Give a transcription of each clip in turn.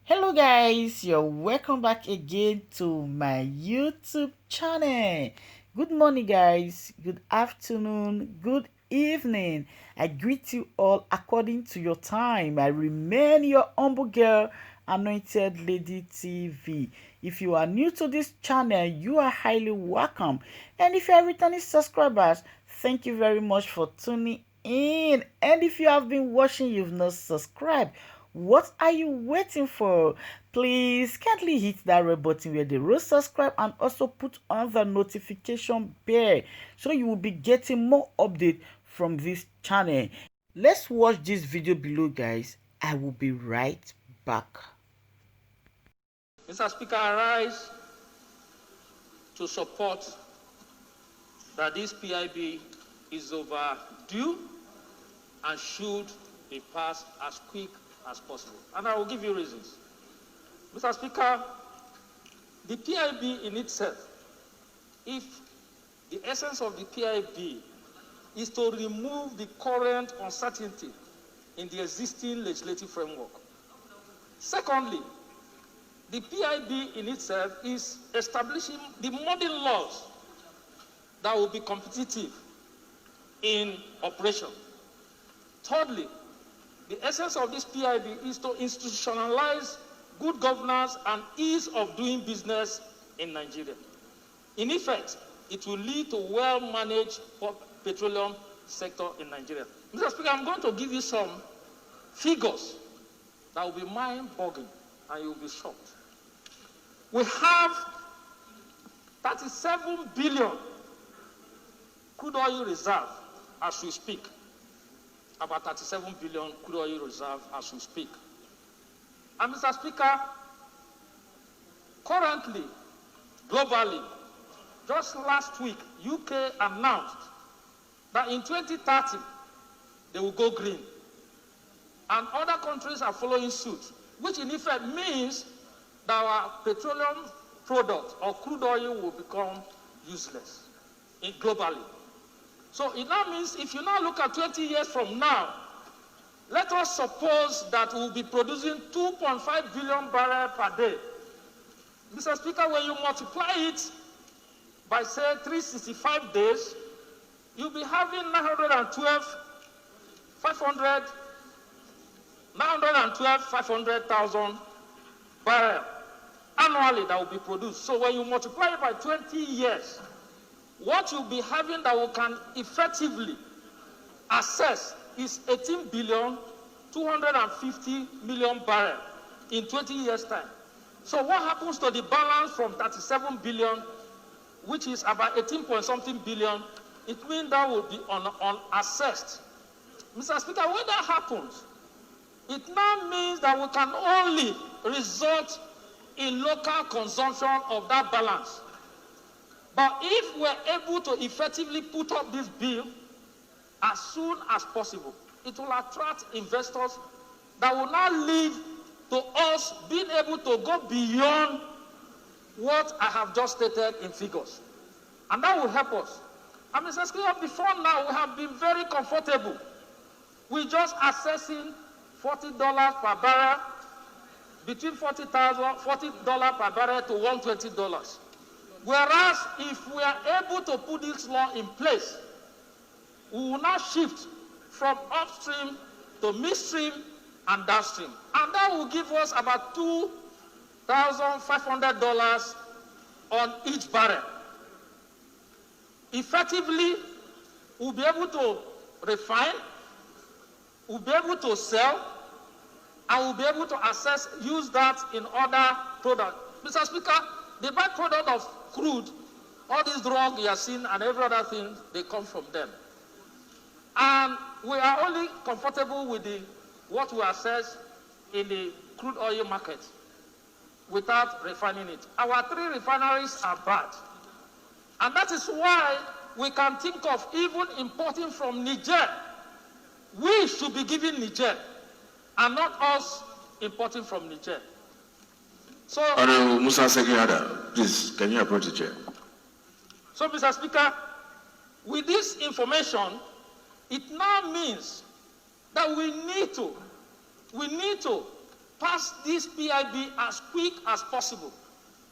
Hello guys, you're welcome back again to my YouTube channel. Good morning guys, good afternoon, good evening. I greet you all according to your time. I remain your humble girl, Anointed Lady TV. If you are new to this channel, you are highly welcome. And if you are returning subscribers, thank you very much for tuning in. And if you have been watching, you've not subscribed, what are you waiting for? Please kindly hit that red button where the row subscribe and also put on the notification bell so you will be getting more updates from this channel. Let's watch this video below guys. I will be right back. Mr. Speaker, I rise to support that this PIB is overdue and should be passed as quick as possible. And I will give you reasons. Mr. Speaker, the PIB in itself, if the essence of the PIB is to remove the current uncertainty in the existing legislative framework. Secondly, the PIB in itself is establishing the modern laws that will be competitive in operation. Thirdly, the essence of this PIB is to institutionalize good governance and ease of doing business in Nigeria. In effect, it will lead to well-managed petroleum sector in Nigeria. Mr. Speaker, I'm going to give you some figures that will be mind-boggling and you'll be shocked. We have 37 billion crude oil reserve as we speak. About 37 billion crude oil reserve as we speak. And Mr. Speaker, currently, globally, just last week, UK announced that in 2030, they will go green. And other countries are following suit, which in effect means that our petroleum product or crude oil will become useless globally. So it now means if you now look at 20 years from now, let us suppose that we'll be producing 2.5 billion barrels per day. Mr. Speaker, when you multiply it by, say, 365 days, you'll be having 500,000 barrels annually that will be produced. So when you multiply it by 20 years, what you'll be having that we can effectively assess is 18 billion 250 million barrels in 20 years' time. So what happens to the balance from 37 billion, which is about 18 point something billion? It means that will be unassessed. Mr. Speaker, when that happens, it now means that we can only result in local consumption of that balance. But if we're able to effectively put up this bill as soon as possible, it will attract investors that will now lead to us being able to go beyond what I have just stated in figures. And that will help us. And Mr. Speaker, before now, we have been very comfortable with just assessing $40 per barrel, between $40 per barrel to $120. Whereas if we are able to put this law in place, we will now shift from upstream to midstream and downstream. And that will give us about $2,500 on each barrel. Effectively, we'll be able to refine, we'll be able to sell, and we'll be able to use that in other products. Mr. Speaker, the byproduct of crude, all these drugs you have seen and every other thing, they come from them. And we are only comfortable with what we assess in the crude oil market without refining it. Our 3 refineries are bad. And that is why we can think of even importing from Niger. We should be giving Niger and not us importing from Niger. So, Honorable Musa Segiada, please, can you approach the chair? So, Mr. Speaker, with this information, it now means that we need to pass this PIB as quick as possible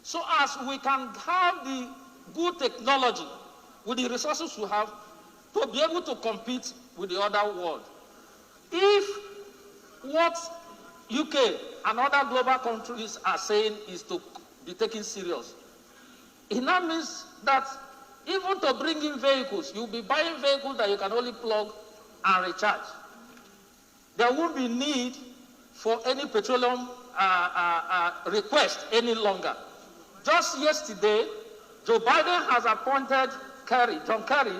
so as we can have the good technology with the resources we have to be able to compete with the other world. If what UK and other global countries are saying is to be taken serious, it now means that even to bring in vehicles, you'll be buying vehicles that you can only plug and recharge. There won't be need for any petroleum request any longer. Just yesterday, Joe Biden has appointed John Kerry,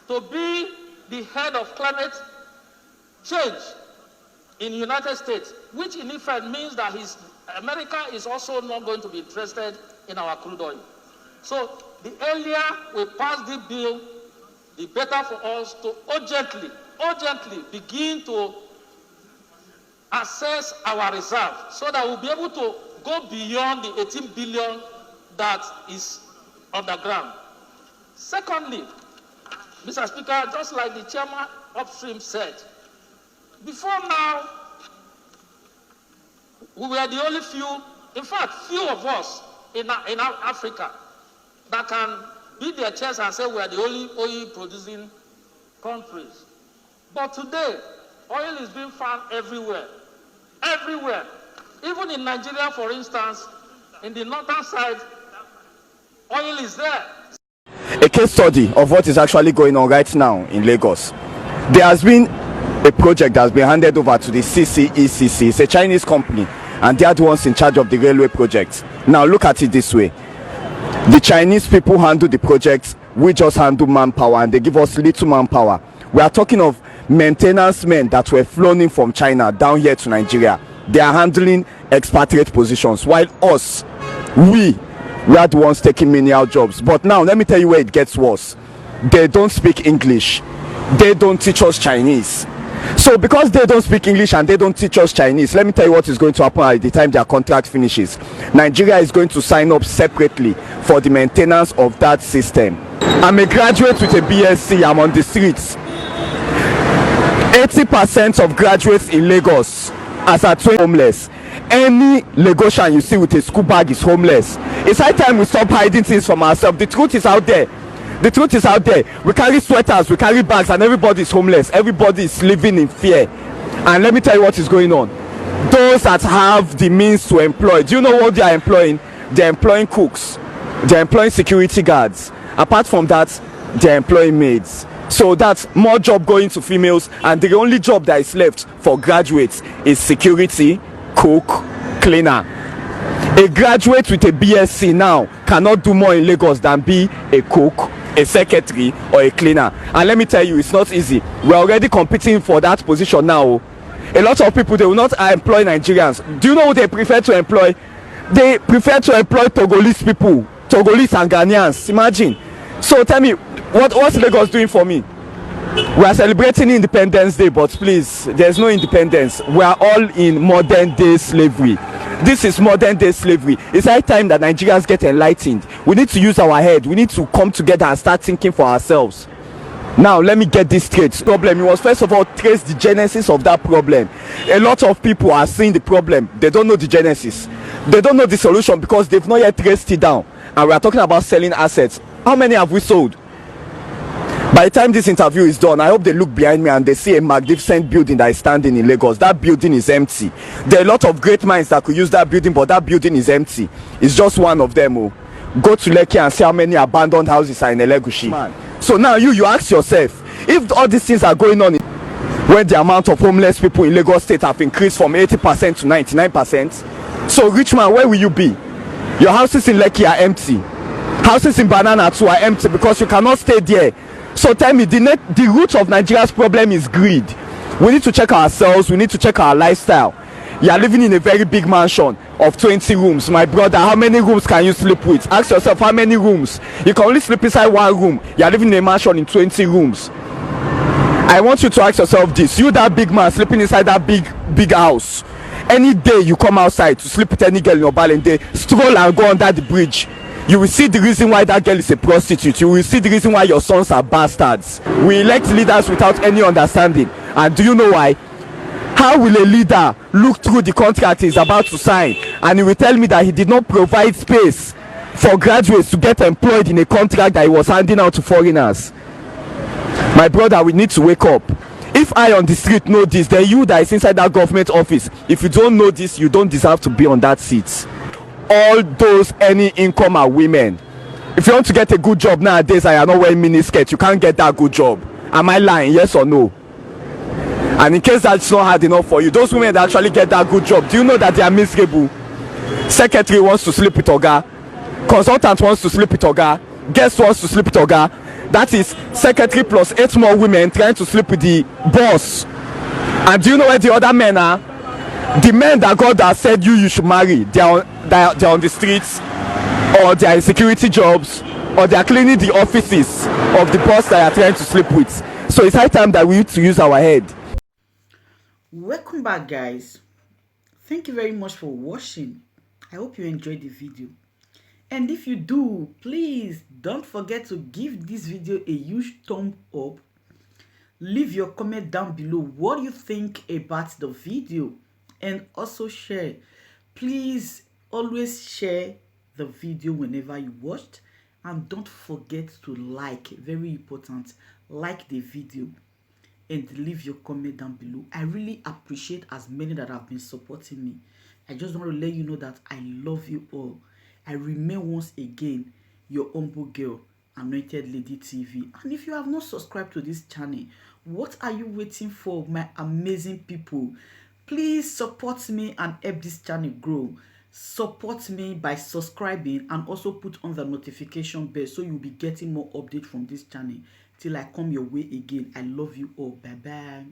to be the head of climate change in the United States, which in effect means that America is also not going to be interested in our crude oil. So the earlier we pass the bill, the better for us to urgently begin to assess our reserve so that we'll be able to go beyond the 18 billion that is underground. Secondly, Mr. Speaker, just like the chairman upstream said, before now, we were the only few of us in Africa that can beat their chest and say we are the only oil producing countries. But today, oil is being found everywhere. Everywhere. Even in Nigeria, for instance, in the northern side, oil is there. A case study of what is actually going on right now in Lagos. There has been a project that has been handed over to the CCECC. It's a Chinese company, and they are the ones in charge of the railway project. Now look at it this way. The Chinese people handle the project, we just handle manpower, and they give us little manpower. We are talking of maintenance men that were flown in from China down here to Nigeria. They are handling expatriate positions, while us, we are the ones taking menial jobs. But now let me tell you where it gets worse. They don't speak English, they don't teach us Chinese. So because they don't speak English and they don't teach us Chinese, let me tell you what is going to happen at the time their contract finishes. Nigeria is going to sign up separately for the maintenance of that system. I'm a graduate with a BSc. I'm on the streets. 80% of graduates in Lagos as at 20 homeless. Any Lagosian you see with a school bag is homeless. It's high time we stop hiding things from ourselves. The truth is out there. The truth is out there. We carry sweaters, we carry bags, and everybody is homeless. Everybody is living in fear. And let me tell you what is going on. Those that have the means to employ, do you know what they are employing? They're employing cooks, they're employing security guards. Apart from that, they're employing maids. So that's more job going to females, and the only job that is left for graduates is security, cook, cleaner. A graduate with a BSc now cannot do more in Lagos than be a cook, a secretary, or a cleaner. And let me tell you, it's not easy. We're already competing for that position now. A lot of people, they will not employ Nigerians. Do you know who they prefer to employ? They prefer to employ Togolese people, Togolese and Ghanaians. Imagine. So tell me, what's Lagos doing for me? We are celebrating Independence Day, but please, there's no independence. We are all in modern day slavery. This is modern day slavery. It's high time that Nigerians get enlightened. We need to use our head. We need to come together and start thinking for ourselves. Now let me get this straight. Problem, you must first of all trace the genesis of that problem. A lot of people are seeing the problem, they don't know the genesis, they don't know the solution because they've not yet traced it down. And we are talking about selling assets. How many have we sold? By the time this interview is done, I hope they look behind me and they see a magnificent building that is standing in Lagos. That building is empty. There are a lot of great minds that could use that building, but that building is empty. It's just one of them. Go to Lekki and see how many abandoned houses are in Elegushi. So now you ask yourself, if all these things are going on when the amount of homeless people in Lagos State have increased from 80% to 99%, so rich man, where will you be? Your houses in Lekki are empty. Houses in Banana too are empty because you cannot stay there. So tell me, the root of Nigeria's problem is greed. We need to check ourselves, we need to check our lifestyle. You are living in a very big mansion of 20 rooms. My brother, how many rooms can you sleep with? Ask yourself, how many rooms? You can only sleep inside one room. You are living in a mansion in 20 rooms. I want you to ask yourself this. You, that big man sleeping inside that big house. Any day you come outside to sleep with any girl in your balance, stroll and go under the bridge, you will see the reason why that girl is a prostitute. You will see the reason why your sons are bastards. We elect leaders without any understanding. And do you know why? How will a leader look through the contract he's about to sign, and he will tell me that he did not provide space for graduates to get employed in a contract that he was handing out to foreigners. My brother, we need to wake up. If I on the street know this, then you that is inside that government office, if you don't know this, you don't deserve to be on that seat. All those any income are women. If you want to get a good job nowadays and you are not wearing miniskirt, you can't get that good job. Am I lying? Yes or no? And in case that's not hard enough for you, those women that actually get that good job, do you know that they are miserable? Secretary wants to sleep with oga, consultant wants to sleep with oga, guest wants to sleep with oga. That is secretary plus 8 more women trying to sleep with the boss. And do you know where the other men are? The men that God has said you should marry, they are on the streets, or they are in security jobs, or they are cleaning the offices of the boss that you are trying to sleep with. So it's high time that we need to use our head. Welcome back, guys. Thank you very much for watching. I hope you enjoyed the video. And if you do, please don't forget to give this video a huge thumb up. Leave your comment down below what you think about the video, and also share. Please always share the video whenever you watched, and don't forget to like, very important, like the video and leave your comment down below. I really appreciate as many that have been supporting me. I just want to let you know that I love you all. I remain once again your humble girl, Anointed Lady TV. And if you have not subscribed to this channel, what are you waiting for, my amazing people? Please support me and help this channel grow. Support me by subscribing and also put on the notification bell so you'll be getting more updates from this channel. Till I come your way again. I love you all. Bye bye.